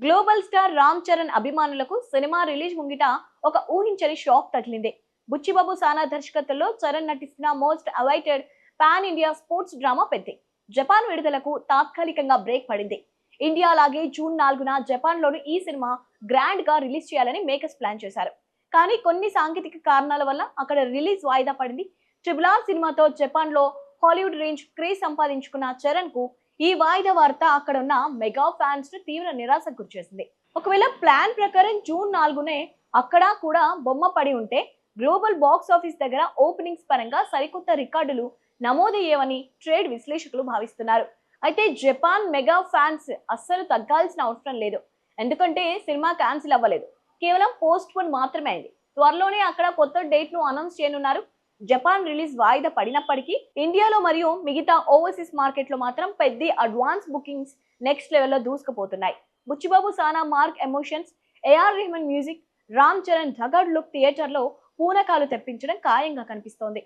Global star Ram Charan అభిమానులకు cinema release ముంగిట ఒక ఊహించని షాక్ తగిలింది. బుచ్చిబాబు సానా దర్శకత్వంలో చరణ్ నటిస్తున్న most awaited pan India sports drama Peddi Japan విడుదలకు తాత్కాలికంగా బ్రేక్ పడింది. ఇండియా లాగే జూన్ 4న జపాన్ లోని ఈ సినిమా గ్రాండ్ గా రిలీజ్ చేయాలని మేకర్స్ ప్లాన్ చేశారు. కానీ కొన్ని సాంకేతిక కారణాల వల్ల అక్కడ రిలీజ్ వాయిదా పడింది. ట్రిపుల్ ఆర్ సినిమాతో జపాన్ లో హాలీవుడ్ రేంజ్ క్రేజ్ సంపాదించుకున్న చరణ్ కు ఈ వాయిదా వార్త అక్కడ ఉన్న మెగా ఫ్యాన్స్ ను తీవ్ర నిరాశకు గురిచేసింది. ఒకవేళ ప్లాన్ ప్రకారం జూన్ 4నే అక్కడ కూడా బొమ్మ పడి ఉంటే గ్లోబల్ బాక్స్ ఆఫీస్ దగ్గర ఓపెనింగ్స్ పరంగా సరికొత్త రికార్డులు నమోదయ్యేవని ట్రేడ్ విశ్లేషకులు భావిస్తున్నారు. అయితే జపాన్ మెగా ఫ్యాన్స్ అస్సలు తగ్గాల్సిన అవసరం లేదు. ఎందుకంటే సినిమా క్యాన్సిల్ అవ్వలేదు, కేవలం పోస్ట్ పోన్ మాత్రమే అయింది. త్వరలోనే అక్కడ కొత్త డేట్ ను అనౌన్స్ చేయనున్నారు. జపాన్ రిలీజ్ వాయిదా పడినప్పటికీ ఇండియాలో మరియు మిగతా ఓవర్సీస్ మార్కెట్ లో మాత్రం పెద్ద అడ్వాన్స్ బుకింగ్స్ నెక్స్ట్ లెవెల్లో దూసుకుపోతున్నాయి. Buchibabu Sana mark emotions, A R Rahman music, Ram Charan ధగడ్ లుక్ థియేటర్ లో పూనకాలు తెప్పించడం ఖాయంగా కనిపిస్తోంది.